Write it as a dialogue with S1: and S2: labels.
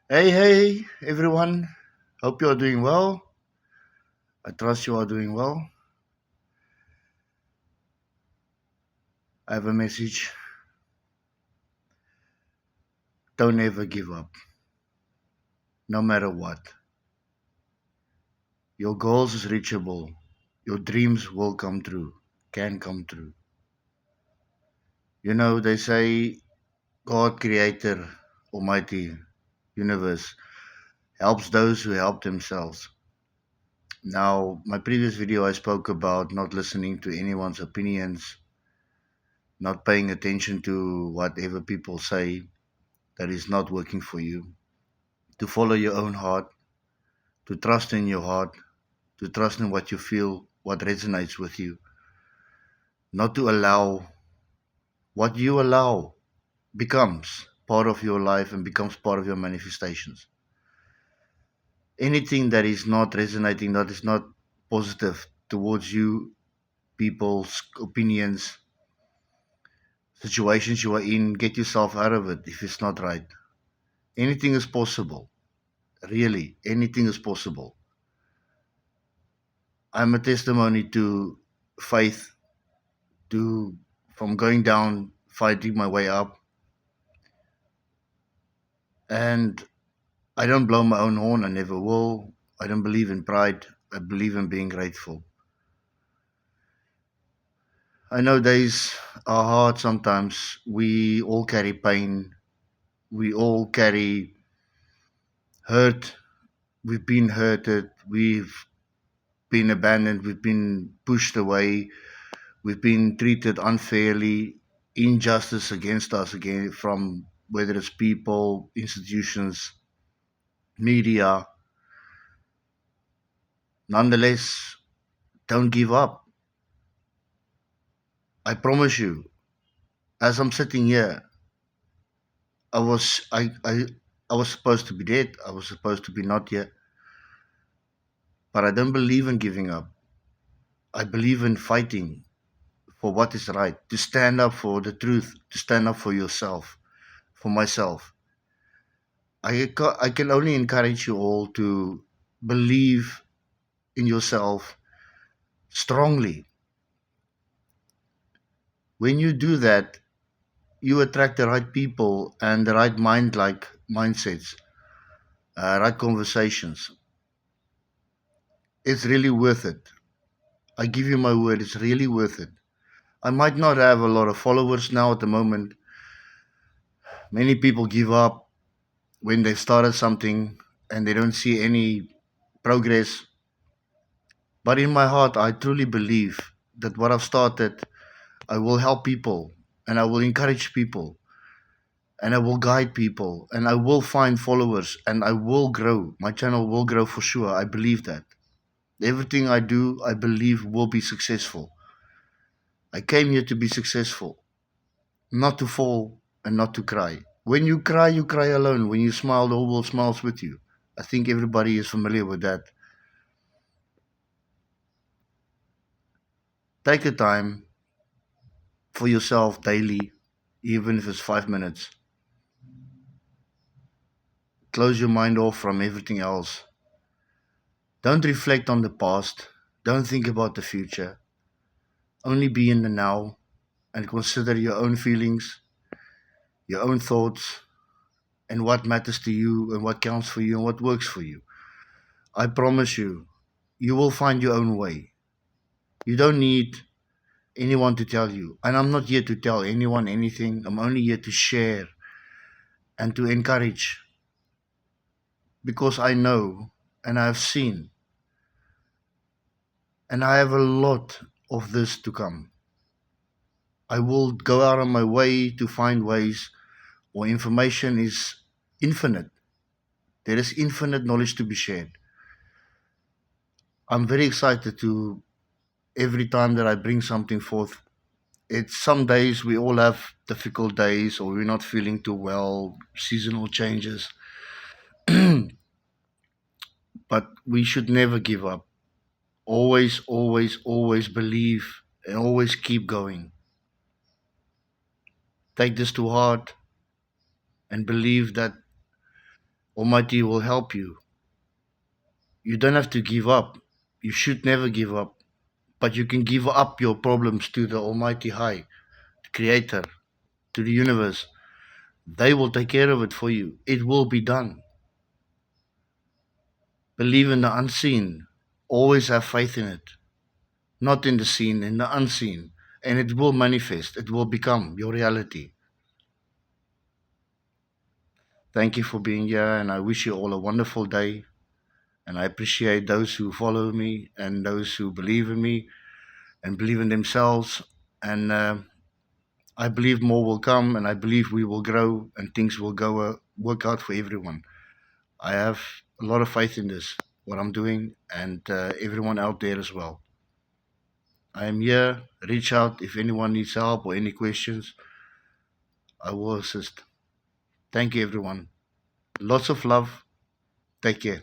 S1: Hey, everyone. Hope you are doing well. I trust you are doing well. I have a message. Don't ever give up, no matter what. Your goals is reachable. Your dreams will come true, can come true. They say God, Creator, Almighty, Universe, helps those who help themselves. Now, my previous video, I spoke about not listening to anyone's opinions, not paying attention to whatever people say that is not working for you, to follow your own heart, to trust in your heart, to trust in what you feel, what resonates with you, not to allow what you allow becomes part of your life and becomes part of your manifestations. Anything that is not resonating, that is not positive towards you, people's opinions, situations you are in, get yourself out of it if it's not right. Anything is possible. Really, anything is possible. I'm a testimony to faith, to from going down, fighting my way up. And I don't blow my own horn, I never will. I don't believe in pride, I believe in being grateful. I know days are hard sometimes. We all carry pain, we all carry hurt. We've been hurted, we've been abandoned, we've been pushed away, we've been treated unfairly, injustice against us again from whether it's people, institutions, media. Nonetheless, don't give up. I promise you, as I'm sitting here, I was I was supposed to be dead. I was supposed to be not here. But I don't believe in giving up. I believe in fighting for what is right, to stand up for the truth, to stand up for yourself, for myself. I can only encourage you all to believe in yourself strongly. When you do that, you attract the right people and the right mindsets, right conversations. It's really worth it. I give you my word, it's really worth it. I might not have a lot of followers now at the moment. Many people give up when they started something and they don't see any progress. But in my heart, I truly believe that what I've started, I will help people and I will encourage people and I will guide people and I will find followers and I will grow. My channel will grow for sure. I believe that. Everything I do, I believe will be successful. I came here to be successful, not to fall and not to cry. When you cry alone. When you smile, the whole world smiles with you. I think everybody is familiar with that. Take a time for yourself daily, even if it's 5 minutes. Close your mind off from everything else. Don't reflect on the past. Don't think about the future. Only be in the now and consider your own feelings, your own thoughts, and what matters to you and what counts for you and what works for you. I promise you, you will find your own way. You don't need anyone to tell you. And I'm not here to tell anyone anything. I'm only here to share and to encourage because I know and I've seen and I have a lot of this to come. I will go out of my way to find ways where information is infinite. There is infinite knowledge to be shared. I'm very excited to every time that I bring something forth. It's some days we all have difficult days or we're not feeling too well, seasonal changes, but we should never give up. Always, always, always believe and always keep going. Take this to heart and believe that Almighty will help you. You don't have to give up. You should never give up. But you can give up your problems to the Almighty High, the Creator, to the universe. They will take care of it for you. It will be done. Believe in the unseen. Always have faith in it. Not in the seen, in the unseen. And it will manifest. It will become your reality. Thank you for being here, and I wish you all a wonderful day. And I appreciate those who follow me and those who believe in me and believe in themselves. And I believe more will come, and I believe we will grow, and things will go work out for everyone. I have a lot of faith in this, what I'm doing, and everyone out there as well. I am here. Reach out if anyone needs help or any questions. I will assist. Thank you, everyone. Lots of love. Take care.